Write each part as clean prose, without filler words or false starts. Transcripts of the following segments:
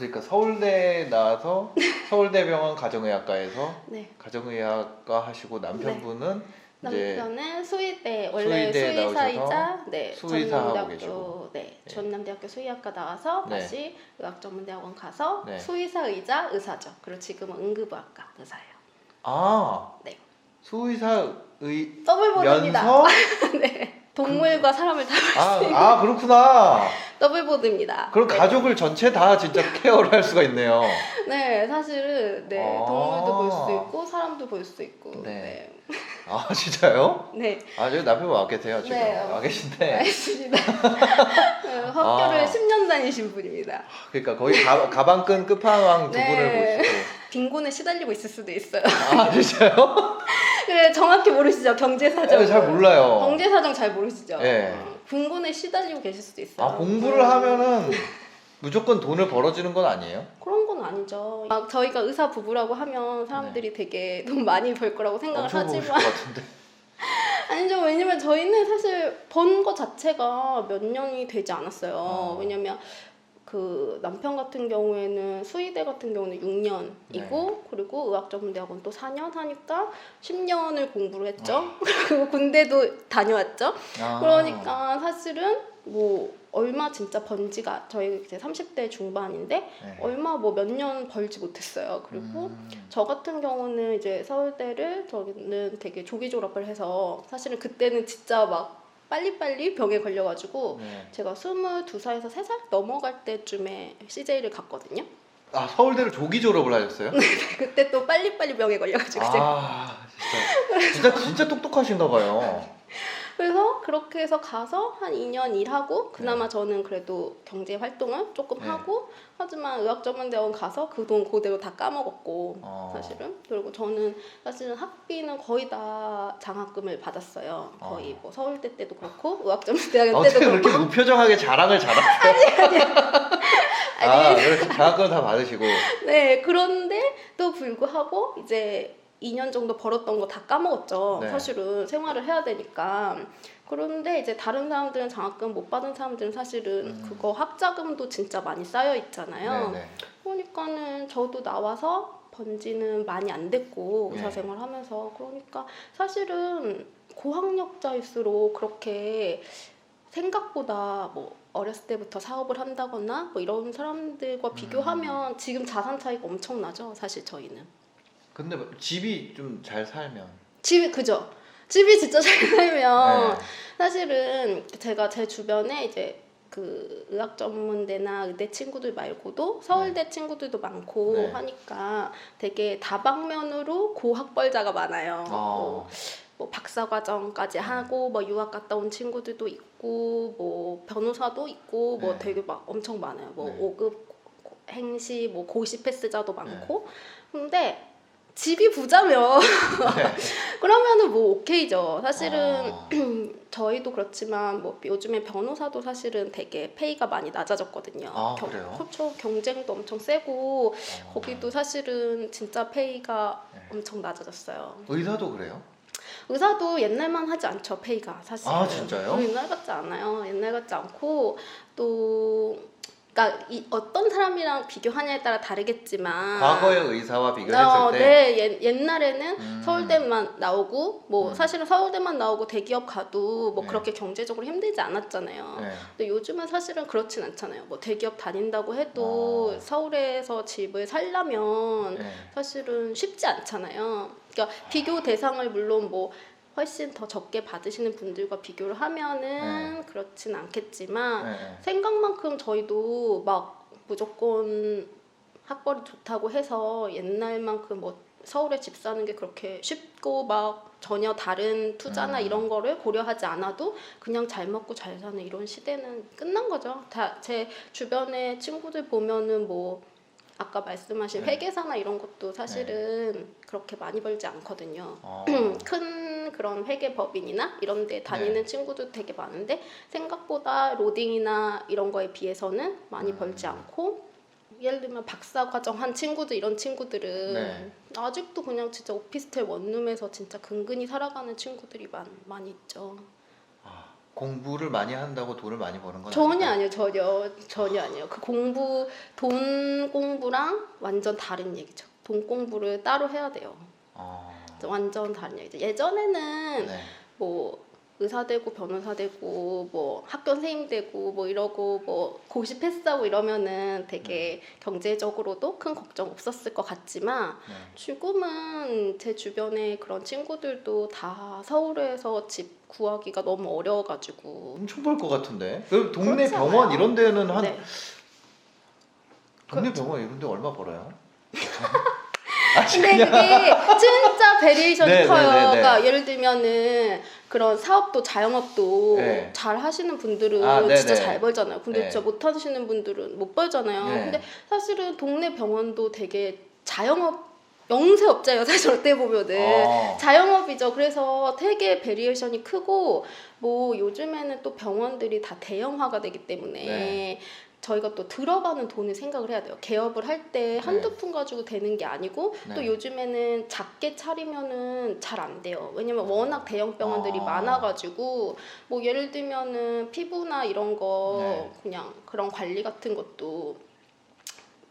그러니까 서울대 나와서 서울대병원 가정의학과에서 네. 가정의학과 하시고 남편분은 이제 남편은 수의대 원래 수의대에 수의사이자 네, 수의사하고 전남대학교 계시고. 네, 네. 전남대학교 수의학과 나와서 네. 다시 의학전문대학원 가서 네. 수의사이자 의사죠. 그리고 지금은 응급의학과 의사예요. 아 네. 수의사의 더블보드입니다. 면서 네. 동물과 사람을 다룰 수 있는 그렇구나. 더블보드입니다. 그럼 네. 가족을 전체 다 진짜 케어를 할 수가 있네요. 네, 사실은 네, 아. 동물도 볼 수 있고 사람도 볼 수 있고. 네. 네. 아 진짜요? 네. 아 저기 남편분 와 계세요 지금. 네. 와 계신데. 알겠습니다. 네, 학교를 아. 10년 다니신 분입니다. 그러니까 거의 가방끈 끝판왕 두 네. 분을 보시고. 빈곤에 시달리고 있을 수도 있어요. 아 진짜요? 네, 정확히 모르시죠? 경제사정. 잘 몰라요. 경제사정 잘 모르시죠? 네. 빈곤에 시달리고 계실 수도 있어요. 아 공부를 하면은 무조건 돈을 벌어지는 건 아니에요? 그런 건 아니죠. 막 저희가 의사 부부라고 하면 사람들이 되게 돈 많이 벌 거라고 생각을 엄청 버실 것 하지만 같은데. 아니죠. 왜냐면 저희는 사실 번 거 자체가 몇 년이 되지 않았어요. 왜냐면 그 남편 같은 경우에는 수의대 같은 경우는 6년이고 그리고 의학전문대학원 또 4년 하니까 10년을 공부를 했죠. 그리고 군대도 다녀왔죠. 그러니까 사실은 뭐 얼마 진짜 번지가 저희 이제 30대 중반인데 네. 얼마 뭐 몇 년 벌지 못했어요. 그리고 저 같은 경우는 이제 서울대를 저는 되게 조기 졸업을 해서 사실은 그때는 진짜 막 빨리빨리 병에 걸려가지고 네. 제가 22살에서 3살 넘어갈 때쯤에 CJ를 갔거든요. 아 서울대를 조기 졸업을 하셨어요? 그때 또 빨리빨리 병에 걸려가지고 제가 아 진짜 똑똑하신가 봐요. 그래서 그렇게 해서 가서 한 2년 일하고 그나마 네. 저는 그래도 경제 활동을 조금 네. 하고 하지만 의학전문대원 가서 그 돈 그대로 다 까먹었고 사실은 그리고 저는 사실은 학비는 거의 다 장학금을 받았어요. 거의 뭐 서울대 때도 그렇고 의학전문대학교 때도 어떻게 그렇고 그렇게 무표정하게 자랑을 잘하세요? 아니. 그렇게 장학금 다 받으시고. 네, 그런데 또 불구하고 이제 2년 정도 벌었던 거 다 까먹었죠. 네. 사실은 생활을 해야 되니까. 그런데 이제 다른 사람들은 장학금 못 받은 사람들은 사실은 그거 학자금도 진짜 많이 쌓여 있잖아요. 네네. 그러니까는 저도 나와서 번지는 많이 안 됐고 네. 의사생활 하면서 그러니까 사실은 고학력자일수록 그렇게 생각보다 뭐 어렸을 때부터 사업을 한다거나 뭐 이런 사람들과 비교하면 지금 자산 차이가 엄청나죠. 사실 저희는. 근데 집이 좀 잘 살면. 그죠. 집이 진짜 잘 살면 네. 사실은 제가 제 주변에 이제 그 의학 전문대나 의대 친구들 말고도 서울대 친구들도 많고 네. 하니까 되게 다방면으로 고학벌자가 많아요. 뭐 박사 과정까지 하고 뭐 유학 갔다 온 친구들도 있고 뭐 변호사도 있고 뭐 네. 되게 막 엄청 많아요. 뭐 네. 5급 행시 뭐 고시 패스자도 많고. 근데 집이 부자면 네. 그러면은 뭐 오케이죠. 사실은 저희도 그렇지만 뭐 요즘에 변호사도 사실은 되게 페이가 많이 낮아졌거든요. 그래요? 그렇죠. 경쟁도 엄청 세고 거기도 사실은 진짜 페이가 네. 엄청 낮아졌어요. 의사도 그래요? 의사도 옛날만 하지 않죠. 페이가 사실. 진짜요? 옛날 같지 않아요. 옛날 같지 않고 또 그러니까 어떤 사람이랑 비교하냐에 따라 다르겠지만 과거의 의사와 비교했을 때 네, 옛날에는 서울대만 나오고 뭐 사실은 서울대만 나오고 대기업 가도 뭐 네. 그렇게 경제적으로 힘들지 않았잖아요. 네. 근데 요즘은 사실은 그렇진 않잖아요. 뭐 대기업 다닌다고 해도 서울에서 집을 살려면 네. 사실은 쉽지 않잖아요. 그러니까 비교 대상을 물론 뭐 훨씬 더 적게 받으시는 분들과 비교를 하면은 그렇진 않겠지만 네. 생각만큼 저희도 막 무조건 학벌이 좋다고 해서 옛날만큼 뭐 서울에 집 사는 게 그렇게 쉽고 막 전혀 다른 투자나 이런 거를 고려하지 않아도 그냥 잘 먹고 잘 사는 이런 시대는 끝난 거죠. 다 제 주변의 친구들 보면은 뭐 아까 말씀하신 회계사나 이런 것도 사실은 그렇게 많이 벌지 않거든요. 큰 그런 회계법인이나 이런 데 다니는 친구도 되게 많은데 생각보다 로딩이나 이런 거에 비해서는 많이 벌지 않고 예를 들면 박사 과정 한 친구들 이런 친구들은 아직도 그냥 진짜 오피스텔 원룸에서 진짜 근근히 살아가는 친구들이 많이 있죠. 공부를 많이 한다고 돈을 많이 버는 건 전혀 아닐까요? 아니에요. 전혀 아니에요. 그 돈 공부랑 완전 다른 얘기죠. 돈 공부를 따로 해야 돼요. 어, 완전 다른 얘기죠. 예전에는 네. 뭐 의사 되고 변호사 되고 뭐 학교 선생님 되고 뭐 이러고 뭐 고시 패스하고 이러면은 되게 경제적으로도 큰 걱정 없었을 것 같지만 네. 지금은 제 주변에 그런 친구들도 다 서울에서 집 구하기가 너무 어려워가지고. 엄청 벌 것 같은데. 그 동네 그렇지 병원 않아요? 이런 데는 한 네. 동네 병원 이런 데 얼마 벌어요? 아, 근데 그게 진짜 베리에이션이 네, 커요. 네, 네, 네. 그러니까 예를 들면은 그런 사업도 자영업도 네. 잘 하시는 분들은 아, 네, 진짜 네. 잘 벌잖아요. 근데 네. 진짜 못 하시는 분들은 못 벌잖아요. 네. 근데 사실은 동네 병원도 되게 자영업 영세업자예요. 사실 어떻게 보면은 자영업이죠. 그래서 되게 베리에이션이 크고 뭐 요즘에는 또 병원들이 다 대형화가 되기 때문에 네. 저희가 또 들어가는 돈을 생각을 해야 돼요. 개업을 할 때 한두 푼 가지고 되는 게 아니고 네. 또 요즘에는 작게 차리면은 잘 안 돼요. 왜냐면 워낙 대형 병원들이 아. 많아가지고 뭐 예를 들면은 피부나 이런 거 네. 그냥 그런 관리 같은 것도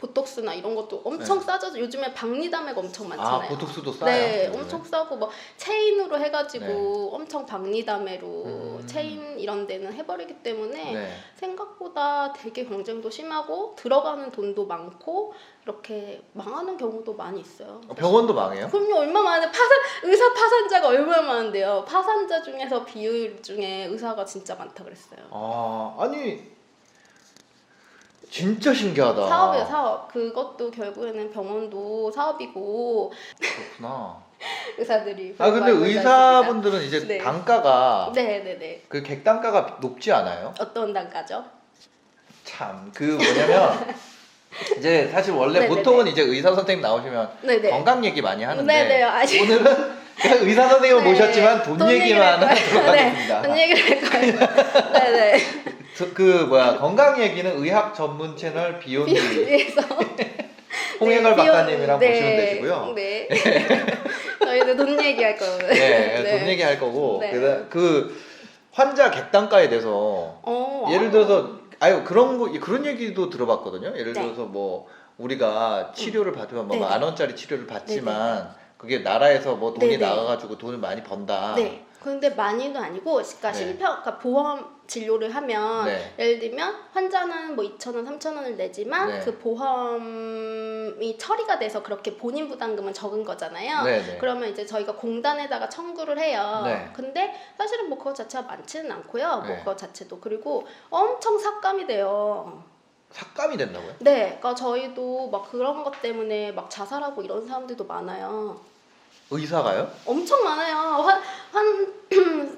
보톡스나 이런 것도 엄청 네. 싸져서 요즘에 박리담회가 엄청 많잖아요. 아, 보톡스도 싸요? 네, 요즘에? 엄청 싸고 뭐 체인으로 해가지고 네. 엄청 박리담회로 체인 이런 데는 해버리기 때문에 네. 생각보다 되게 경쟁도 심하고 들어가는 돈도 많고 이렇게 망하는 경우도 많이 있어요. 병원도 망해요? 그럼요. 얼마 많은데 의사 파산자가 얼마나 많은데요. 파산자 중에서 비율 중에 의사가 진짜 많다 그랬어요. 아, 아니 진짜 신기하다. 사업이에요, 사업. 그것도 결국에는 병원도 사업이고 그렇구나. 의사들이. 아, 근데 많이 벌지 의사분들은 이제 네. 단가가 네네네. 그 객단가가 높지 않아요? 어떤 단가죠? 참, 그 뭐냐면 이제 사실 원래 네네네. 보통은 이제 의사 선생님 나오시면 네네. 건강 얘기 많이 하는데 네네. 아직 오늘은 그냥 의사 선생님을 네. 모셨지만 돈 얘기만 할 하도록 거예요. 하겠습니다. 네, 돈 얘기를 할 거예요. 네네. 그 뭐야 건강 얘기는 의학 전문 채널 비욘드 비해서 홍해걸 네, 박사님이랑 네, 보시면 되시고요. 네. 저희도 돈 얘기할 거예요. 네, 돈 얘기할 거고 네. 그 환자 객단가에 대해서 예를 들어서 그런 얘기도 들어봤거든요. 예를 네. 들어서 뭐 우리가 치료를 받으면 뭐 네네. 10,000원짜리 치료를 받지만 그게 나라에서 뭐 돈이 네네. 나가가지고 돈을 많이 번다. 네. 근데 많이도 아니고, 그러니까 네. 그러니까 보험 진료를 하면 네. 예를 들면 환자는 뭐 2,000원, 3,000원을 내지만 네. 그 보험이 처리가 돼서 그렇게 본인 부담금은 적은 거잖아요. 네네. 그러면 이제 저희가 공단에다가 청구를 해요. 네. 근데 사실은 뭐 그거 자체가 많지는 않고요. 뭐 네. 그거 자체도. 그리고 엄청 삭감이 돼요. 삭감이 된다고요? 네, 그러니까 저희도 막 그런 것 때문에 막 자살하고 이런 사람들도 많아요. 의사가요? 엄청 많아요.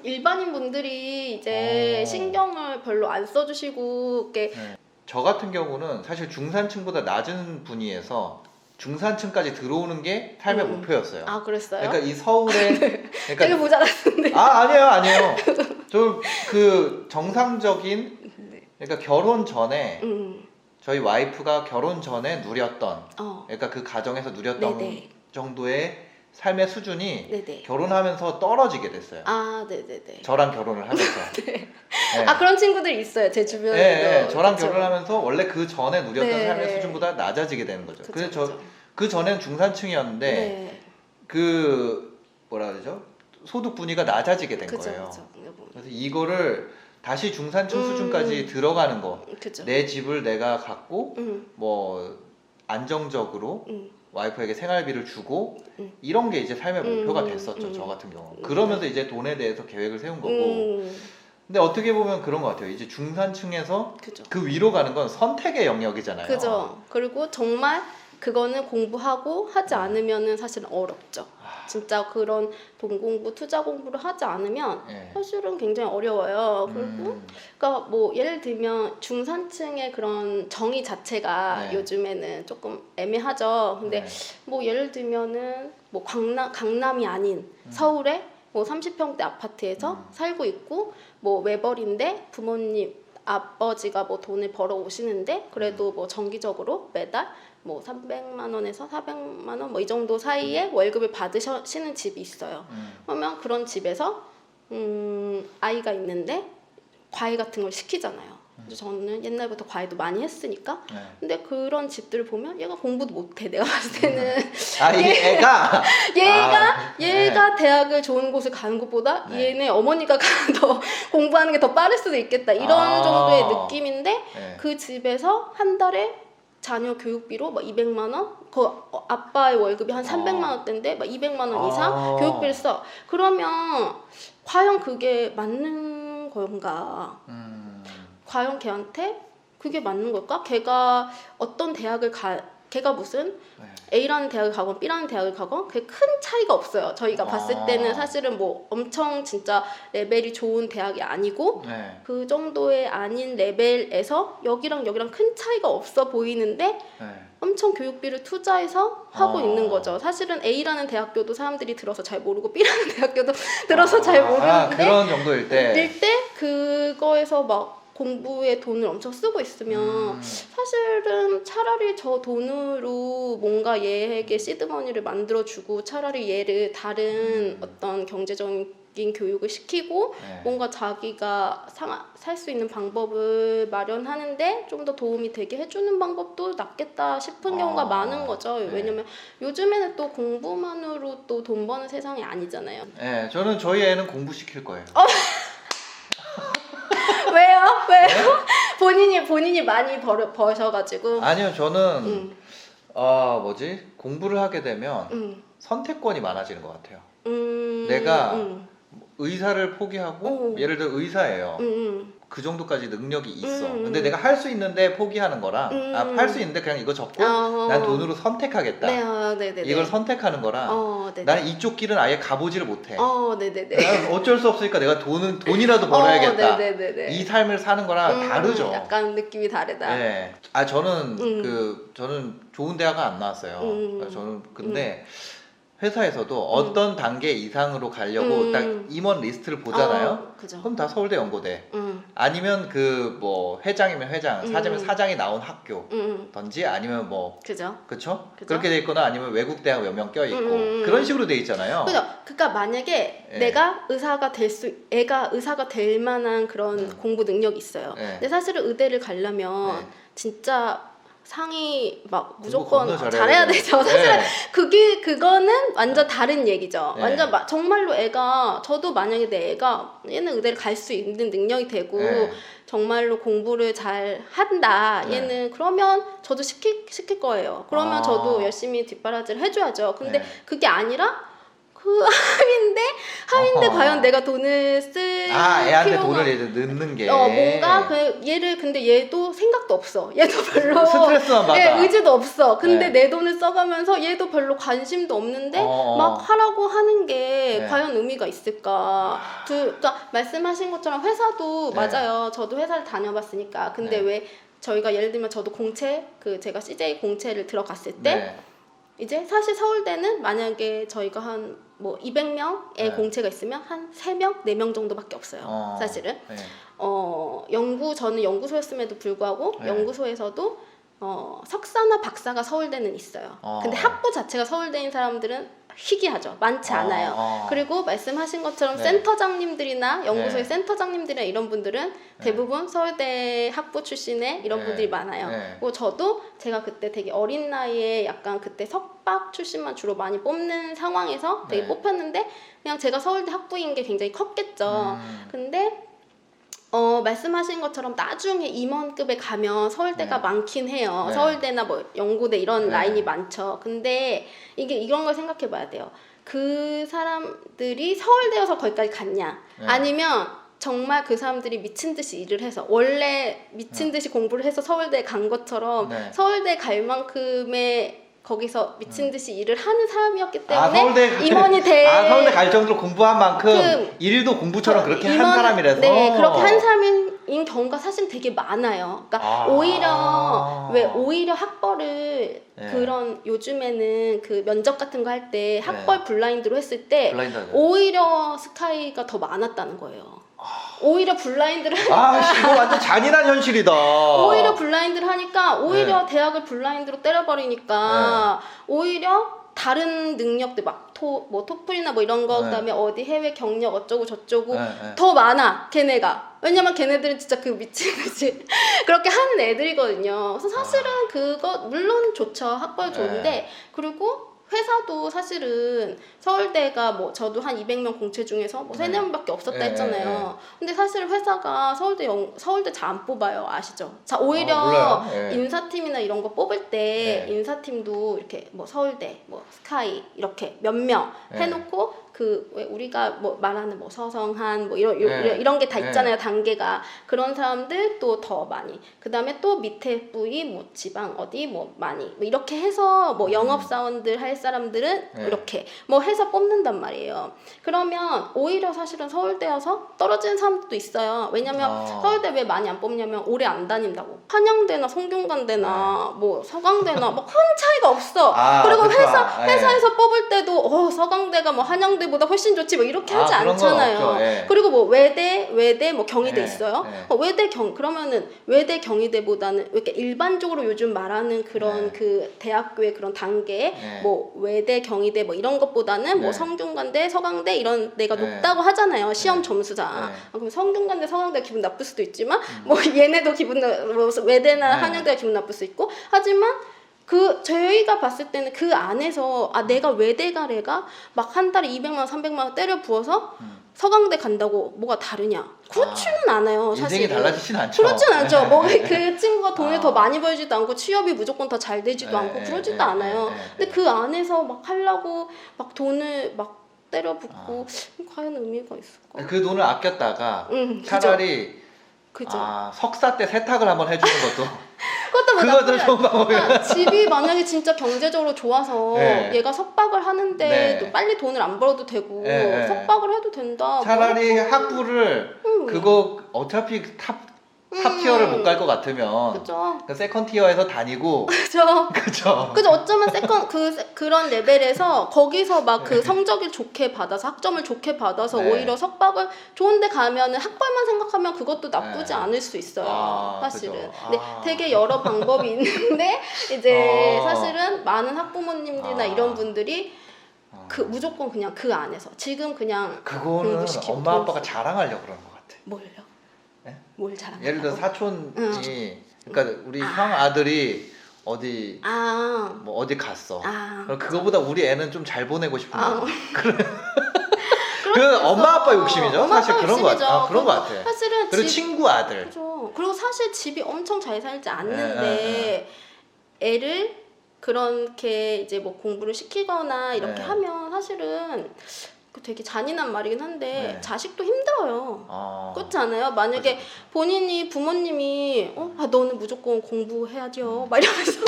일반인 분들이 이제 신경을 별로 안 써주시고 이렇게 네. 저 같은 경우는 사실 중산층보다 낮은 분위에서 중산층까지 들어오는 게 삶의 목표였어요. 아, 그랬어요? 그러니까 이 서울에 되게 그러니까 모자랐는데. 아니에요. 저 그 정상적인 네. 그러니까 결혼 전에 저희 와이프가 결혼 전에 누렸던 그러니까 그 가정에서 누렸던 네네. 정도의 삶의 수준이 네네. 결혼하면서 떨어지게 됐어요. 아, 네네네. 저랑 결혼을 하면서. 네. 네. 아, 그런 친구들이 있어요. 제 주변에도. 네, 저랑 그쵸? 결혼하면서 원래 그 전에 누렸던 네. 삶의 수준보다 낮아지게 되는 거죠. 그쵸, 그래서 그쵸. 그 전에는 중산층이었는데 네. 그 뭐라 그러죠? 소득 분위가 낮아지게 된 그쵸, 거예요. 그쵸. 그래서 이거를 다시 중산층 수준까지 들어가는 거, 그쵸. 내 집을 내가 갖고 뭐 안정적으로 와이프에게 생활비를 주고 이런 게 이제 삶의 목표가 됐었죠. 저 같은 경우. 그러면서 이제 돈에 대해서 계획을 세운 거고. 근데 어떻게 보면 그런 것 같아요. 이제 중산층에서 그죠. 그 위로 가는 건 선택의 영역이잖아요. 그죠. 그리고 정말 그거는 공부하고 하지 않으면은 사실은 어렵죠. 진짜 그런 돈 공부, 투자 공부를 하지 않으면 네. 사실은 굉장히 어려워요. 그리고 그러니까 뭐 예를 들면 중산층의 그런 정의 자체가 네. 요즘에는 조금 애매하죠. 근데 네. 뭐 예를 들면은 뭐 강남이 아닌 서울에 뭐 30평대 아파트에서 살고 있고 뭐 외벌인데 부모님 아버지가 뭐 돈을 벌어 오시는데 그래도 뭐 정기적으로 매달 뭐 300만 원에서 400만 원 뭐 이 정도 사이에 월급을 받으시는 집이 있어요. 그러면 그런 집에서 아이가 있는데 과외 같은 걸 시키잖아요. 그래서 저는 옛날부터 과외도 많이 했으니까. 근데 그런 집들을 보면 얘가 공부도 못해. 내가 봤을 때는 얘가 대학을 좋은 곳을 가는 것보다 얘네 어머니가 더 공부하는 게 더 빠를 수도 있겠다. 이런 정도의 느낌인데 그 집에서 한 달에 자녀 교육비로 막 200만 원, 그 아빠의 월급이 한 300만 원대인데 막 200만 원 이상 교육비를 써. 그러면 과연 그게 맞는 건가? 과연 걔한테 그게 맞는 걸까? 걔가 어떤 대학을 걔가 무슨 A라는 대학을 가건 B라는 대학을 가건 그게 큰 차이가 없어요. 저희가 봤을 때는 사실은 뭐 엄청 진짜 레벨이 좋은 대학이 아니고 그 정도의 아닌 레벨에서 여기랑 여기랑 큰 차이가 없어 보이는데 엄청 교육비를 투자해서 하고 있는 거죠. 사실은 A라는 대학교도 사람들이 들어서 잘 모르고 B라는 대학교도 들어서 잘 모르는데 그런 정도일 때 그거에서 막 공부에 돈을 엄청 쓰고 있으면 사실은 차라리 저 돈으로 뭔가 얘에게 시드머니를 만들어주고 차라리 얘를 다른 어떤 경제적인 교육을 시키고 뭔가 자기가 살 수 있는 방법을 마련하는데 좀 더 도움이 되게 해주는 방법도 낫겠다 싶은 경우가 많은 거죠. 왜냐면 요즘에는 또 공부만으로 또 돈 버는 세상이 아니잖아요. 네, 저는 저희 애는 공부시킬 거예요. 왜요? 본인이 많이 버셔가지고. 아니요, 저는 공부를 하게 되면 선택권이 많아지는 것 같아요. 내가 의사를 포기하고 예를 들어 의사예요. 그 정도까지 능력이 있어. 근데 내가 할 수 있는데 포기하는 거랑 할 수 있는데 그냥 이거 접고 난 돈으로 선택하겠다. 이걸 선택하는 거랑 나는 이쪽 길은 아예 가보지를 못해. 나는 어쩔 수 없으니까 내가 돈이라도 벌어야겠다. 이 삶을 사는 거랑 다르죠. 약간 느낌이 다르다. 네. 저는 저는 좋은 대학은 안 나왔어요. 저는 근데 회사에서도 어떤 단계 이상으로 가려고 딱 임원 리스트를 보잖아요. 그럼 다 서울대 연고대. 아니면 그 뭐 회장이면 회장, 사장이면 사장이 나온 학교든지 아니면 뭐 그쵸? 그렇게 돼 있거나 아니면 외국 대학 몇 명 껴 있고 그런 식으로 돼 있잖아요. 그죠? 그러니까 만약에 애가 의사가 될 만한 그런 공부 능력이 있어요. 근데 사실은 의대를 가려면 진짜 상위 막 무조건 잘해야 되죠. 사실은 그거는 완전 다른 얘기죠. 완전 정말로 저도 만약에 내 애가 얘는 의대를 갈 수 있는 능력이 되고 정말로 공부를 잘 한다. 얘는 그러면 저도 시킬 거예요. 그러면 저도 열심히 뒷바라지를 해줘야죠. 근데 그게 아니라 그 하위인데 과연 내가 돈을 쓸 애한테 돈을 넣는 게 뭔가 근데 얘도 생각도 없어. 얘도 별로 스트레스만 받아. 의지도 없어. 근데 내 돈을 써가면서 얘도 별로 관심도 없는데 막 하라고 하는 게 과연 의미가 있을까? 그러니까 말씀하신 것처럼 회사도 맞아요. 저도 회사를 다녀봤으니까. 근데 왜 저희가 예를 들면 저도 제가 CJ 공채를 들어갔을 때 이제 사실 서울대는 만약에 저희가 한 뭐 200명의 공채가 있으면 한 3명, 4명 정도밖에 없어요. 사실은. 저는 연구소였음에도 불구하고 연구소에서도 석사나 박사가 서울대는 있어요. 근데 학부 자체가 서울대인 사람들은 희귀하죠. 많지 않아요. 그리고 말씀하신 것처럼 센터장님들이나 연구소의 센터장님들이나 이런 분들은 대부분 서울대 학부 출신의 이런 분들이 많아요. 그리고 제가 그때 되게 어린 나이에 약간 그때 석박 출신만 주로 많이 뽑는 상황에서 되게 뽑혔는데 그냥 제가 서울대 학부인 게 굉장히 컸겠죠. 근데 말씀하신 것처럼 나중에 임원급에 가면 서울대가 많긴 해요. 서울대나 뭐 연고대 이런 라인이 많죠. 근데 이런 걸 생각해 봐야 돼요. 그 사람들이 서울대여서 거기까지 갔냐? 아니면 정말 그 사람들이 미친 듯이 일을 해서 원래 미친 듯이 공부를 해서 서울대에 간 것처럼 서울대 갈 만큼의 거기서 미친 듯이 일을 하는 사람이었기 때문에 임원이 서울대 갈 정도로 공부한 만큼 일도 공부처럼 그렇게 한 사람이라서 그렇게 한 사람인 경우가 사실 되게 많아요. 그러니까 오히려 학벌을 그런 요즘에는 그 면접 같은 거 할 때 학벌 블라인드로 했을 때 오히려 스카이가 더 많았다는 거예요. 오히려 블라인드를 하니까 이거 완전 잔인한 현실이다. 오히려 블라인드를 하니까 오히려 대학을 블라인드로 때려버리니까 오히려 다른 능력들 막 토플이나 뭐 이런 거 그다음에 어디 해외 경력 어쩌고 저쩌고 더 많아 걔네가. 왜냐면 걔네들은 진짜 그 미친 듯이 그렇게 하는 애들이거든요. 그래서 사실은 그거 물론 좋죠. 학벌 좋은데 그리고 회사도 사실은 서울대가 뭐 저도 한 200명 공채 중에서 뭐 3-4명밖에 없었다 했잖아요. 근데 사실 회사가 서울대 잘 안 뽑아요. 아시죠? 자, 오히려 인사팀이나 이런 거 뽑을 때 인사팀도 이렇게 뭐 서울대, 뭐 스카이 이렇게 몇 명 해놓고 그 왜 우리가 뭐 말하는 뭐 서성한 뭐 이런 게 다 있잖아요. 단계가 그런 사람들 또 더 많이 그 다음에 또 밑에 부위 뭐 지방 어디 뭐 많이 뭐 이렇게 해서 뭐 영업사원들 할 사람들은 이렇게 뭐 해서 뽑는단 말이에요. 그러면 오히려 사실은 서울대여서 떨어지는 사람도 있어요. 왜냐면 서울대 왜 많이 안 뽑냐면 오래 안 다닌다고. 한양대나 성균관대나 뭐 서강대나 뭐 큰 차이가 없어. 그리고 그쵸. 회사에서 뽑을 때도 서강대가 뭐 한양대보다 훨씬 좋지 뭐 이렇게 하지 않잖아요. 그리고 뭐 외대 뭐 경희대 있어요. 그러면은 외대 경희대보다는 이렇게 일반적으로 요즘 말하는 그런 그 대학교의 그런 단계 뭐 외대 경희대 뭐 이런 것보다는 뭐 성균관대 서강대 이런 데가 높다고 하잖아요. 시험 점수상. 그럼 성균관대 서강대 기분 나쁠 수도 있지만 뭐 얘네도 뭐 외대나 한양대가 기분 나쁠 수 있고 하지만 저희가 봤을 때는 그 안에서 내가 외대 가래가 막 한 달에 200만 300만 원 때려 부어서 서강대 간다고 뭐가 다르냐? 그렇지는 않아요. 사실 인생이 달라지진 않죠. 그렇진 않죠. 뭐 그 친구가 돈을 더 많이 벌지도 않고 취업이 무조건 더 잘 되지도 않고 그러지도 않아요. 근데 그 안에서 막 하려고 막 돈을 막 때려 붓고 과연 의미가 있을까? 그 돈을 아꼈다가 차라리 석사 때 세탁을 한번 해주는 것도 그것도 좋은 방법이에요. 집이 만약에 진짜 경제적으로 좋아서 얘가 석박을 하는데 또 빨리 돈을 안 벌어도 되고 석박을 해도 된다. 차라리 학부를 그거 어차피 탑티어를 못 갈 것 같으면 그죠. 그 세컨 티어에서 다니고 그죠. 어쩌면 그런 레벨에서 거기서 막 그 성적을 좋게 받아서 학점을 좋게 받아서 오히려 석박을 좋은데 가면은 학벌만 생각하면 그것도 나쁘지 않을 수 있어요. 사실은. 근데 되게 여러 방법이 있는데 이제 사실은 많은 학부모님들이나 이런 분들이 무조건 그냥 그 안에서 지금 그냥 그거는 엄마 아빠가 자랑하려고 그러는 것 같아. 뭘요? 뭘 자랑하려고? 예를 들어 사촌이 그러니까 우리 형 아들이 어디 뭐 어디 갔어. 그거보다 우리 애는 좀 잘 보내고 싶은 거지. 그 엄마 아빠 욕심이죠. 사실 그런 거 같아. 그런 거 같아. 사실은 그리고 친구 아들. 그죠. 그리고 사실 집이 엄청 잘 살지 않는데 애를 그렇게 이제 뭐 공부를 시키거나 이렇게 하면 사실은 되게 잔인한 말이긴 한데 자식도 힘들어요. 그렇지 않아요? 만약에 본인이 부모님이 너는 무조건 공부해야죠 막 이러면서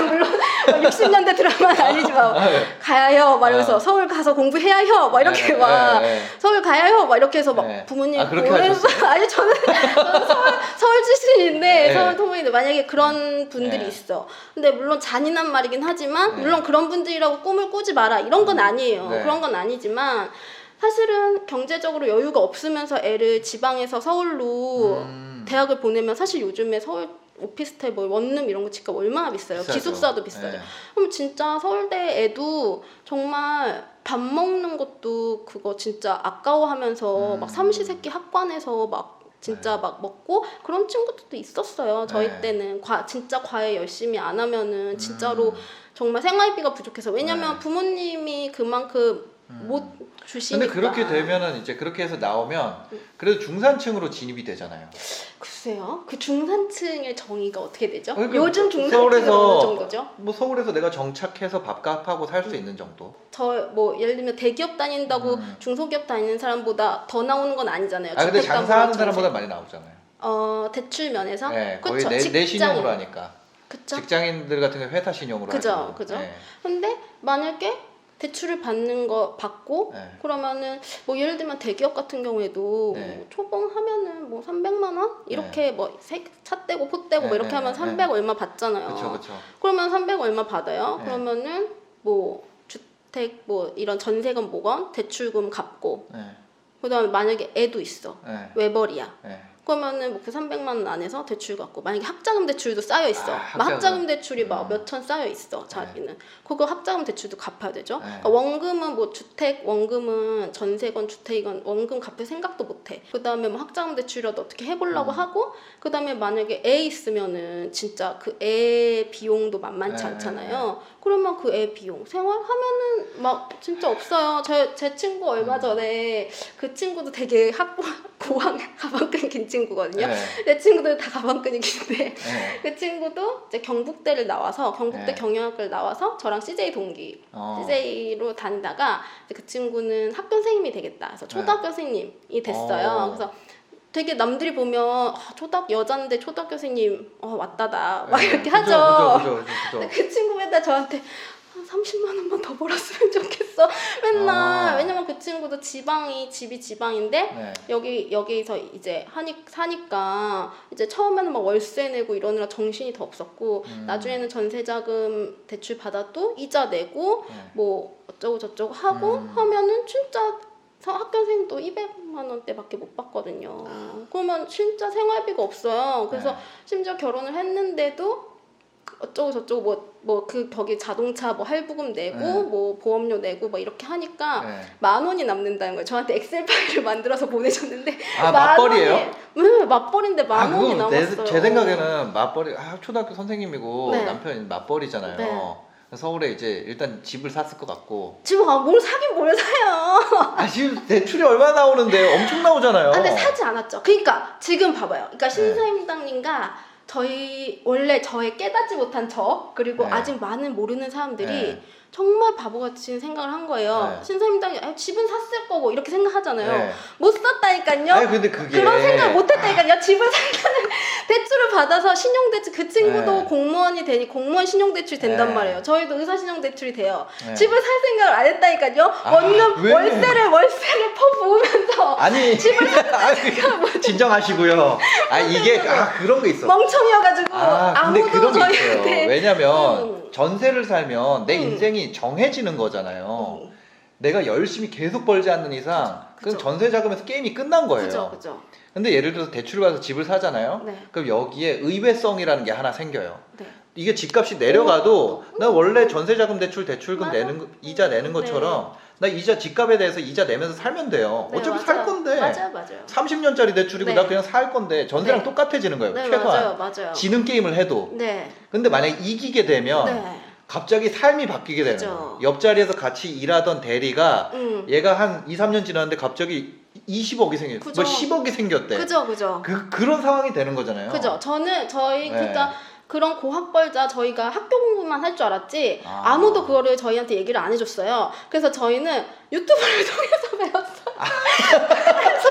물론 60년대 드라마는 아니지만 가야 해요 막 이러면서 서울 가서 공부해야 해요 막 이렇게 막 서울 가야 해요 막 이렇게 해서 막 부모님 그렇게 하셨어요? 아니 저는 서울 출신인데 서울 토목인데 만약에 그런 분들이 있어. 근데 물론 잔인한 말이긴 하지만 물론 그런 분들이라고 꿈을 꾸지 마라 이런 건 아니에요. 그런 건 아니지만 사실은 경제적으로 여유가 없으면서 애를 지방에서 서울로 대학을 보내면 사실 요즘에 서울 오피스텔 뭐 원룸 이런 거 집값 얼마나 비싸요. 비싸죠. 기숙사도 비싸죠. 그럼 진짜 서울대 애도 정말 밥 먹는 것도 그거 진짜 아까워하면서 막 삼시세끼 학관에서 막 진짜 막 먹고 그런 친구들도 있었어요. 저희 때는 진짜 과외 열심히 안 하면은 진짜로 정말 생활비가 부족해서 왜냐면 부모님이 그만큼 못 주시니까. 근데 그렇게 되면은 이제 그렇게 해서 나오면 그래도 중산층으로 진입이 되잖아요. 글쎄요. 그 중산층의 정의가 어떻게 되죠? 그러니까 요즘 중산층은 어느 정도죠? 뭐 서울에서 내가 정착해서 밥값하고 살 수 있는 정도. 뭐 예를 들면 대기업 다닌다고 중소기업 다니는 사람보다 더 나오는 건 아니잖아요. 근데 장사하는 사람보다 많이 나오잖아요. 대출 면에서. 거의 내 신용으로 하니까. 그쵸? 직장인들 같은 경우 회사 신용으로 하죠. 그죠. 근데 만약에 대출을 받고 그러면은 뭐 예를 들면 대기업 같은 경우에도 뭐 초봉하면은 뭐 300만 원 이렇게 뭐 차 떼고 포 떼고 뭐 이렇게 하면 300 얼마 받잖아요. 그렇죠. 그러면 300 얼마 받아요. 그러면은 뭐 주택 뭐 이런 전세금 뭐건 대출금 갚고 그다음에 만약에 애도 있어 외벌이야. 그러면은 뭐 그 300만 원 안에서 대출 갚고 만약에 학자금 대출도 쌓여 있어. 막 학자금. 학자금 대출이 막 몇천 쌓여 있어. 자기는 그거 학자금 대출도 갚아야 되죠. 네. 그러니까 원금은 뭐 주택 원금은 전세건 주택이건 원금 갚을 생각도 못해. 그다음에 뭐 학자금 대출이라도 어떻게 해보려고 하고 그다음에 만약에 애 있으면은 진짜 그 애 비용도 만만치 네, 않잖아요. 그러면 그 애 비용 생활하면은 막 진짜 없어요. 제 친구 얼마 전에 그 친구도 되게 고학 가방끈이 긴 친구거든요. 네. 내 친구들 다 가방끈이 긴데 네. 그 친구도 이제 경북대를 나와서 경북대 네. 경영학과를 나와서 저랑 CJ 동기 어. CJ로 다니다가 이제 그 친구는 학교 선생님이 되겠다. 그래서 초등학교 선생님이 됐어요. 그래서 되게 남들이 보면 초등학교 여잔데 초등학교 선생님 왔다다 막 네. 이렇게 그죠, 하죠. 그죠. 근데 그 친구 맨날 저한테 한 30만 원만 더 벌었으면 좋겠어. 맨날 왜냐면 그 친구도 집이 지방인데 네. 여기서 이제 사니까 이제 처음에는 막 월세 내고 이러느라 정신이 더 없었고 나중에는 전세자금 대출 받아도 이자 내고 네. 뭐 어쩌고 저쩌고 하고 하면은 진짜 학교 선생님도 200만 원대밖에 못 받거든요. 그러면 진짜 생활비가 없어요. 그래서 네. 심지어 결혼을 했는데도 어쩌고 저쩌고 거기 자동차 뭐 할부금 내고 네. 뭐 보험료 내고 뭐 이렇게 하니까 네. 10,000원이 남는다는 거예요. 저한테 엑셀 파일을 만들어서 보내줬는데 맞벌이에요? 네, 맞벌인데 10,000원이 그거 남았어요. 제 생각에는 맞벌이 초등학교 선생님이고 네. 남편이 맞벌이잖아요. 네. 서울에 이제 일단 집을 샀을 것 같고. 지금 뭘 사긴 뭘 사요. 지금 대출이 얼마 나오는데 엄청 나오잖아요. 근데 사지 않았죠. 그러니까 지금 봐봐요. 그러니까 신사임당님과 원래 저의 깨닫지 못한 그리고 네. 아직 많은 모르는 사람들이 네. 정말 바보같이 생각을 한 거예요. 네. 신사임당이 집은 샀을 거고 이렇게 생각하잖아요. 네. 못 샀다니까요. 아니 근데 그게 그런 생각을 못 했다니까요. 집을 사려는 대출을 받아서 신용대출 그 친구도 네. 공무원이 되니 공무원 신용대출 된단 네. 말이에요. 저희도 의사 신용대출이 돼요. 네. 집을 살 생각을 안 했다니까요. 왜? 월세를 퍼부으면서 아니 집을 진정하시고요. 이게 그런 게 있어. 멍청이어가지고 근데 아무도 그런 게 있어요. 저희한테 왜냐면 전세를 살면 내 인생이 정해지는 거잖아요. 음. 내가 열심히 계속 벌지 않는 이상 그건 그죠. 전세 자금에서 게임이 끝난 거예요. 그죠. 근데 예를 들어서 대출을 받아서 집을 사잖아요. 네. 그럼 여기에 의외성이라는 게 하나 생겨요. 네. 이게 집값이 내려가도 나 원래 전세 자금 대출금 맞아. 이자 내는 것처럼 나 이자 집값에 대해서 이자 내면서 살면 돼요. 네, 어차피 맞아요. 살 건데. 맞아요. 30년짜리 대출이고 네. 나 그냥 살 건데 전세랑 네. 똑같아지는 거예요. 네, 최소한. 맞아요. 지는 게임을 해도. 네. 근데 만약에 이기게 되면 네. 갑자기 삶이 바뀌게 되는 그죠. 거예요. 옆자리에서 같이 일하던 대리가 얘가 한 2, 3년 지났는데 갑자기 20억이 생겼, 그죠. 뭐 10억이 생겼대. 그죠. 그런 상황이 되는 거잖아요. 그죠. 저희 네. 그러니까 그런 고학벌자 저희가 학교 공부만 할 줄 알았지 아. 아무도 그거를 저희한테 얘기를 안 해줬어요. 그래서 저희는 유튜브를 통해서 배웠어요.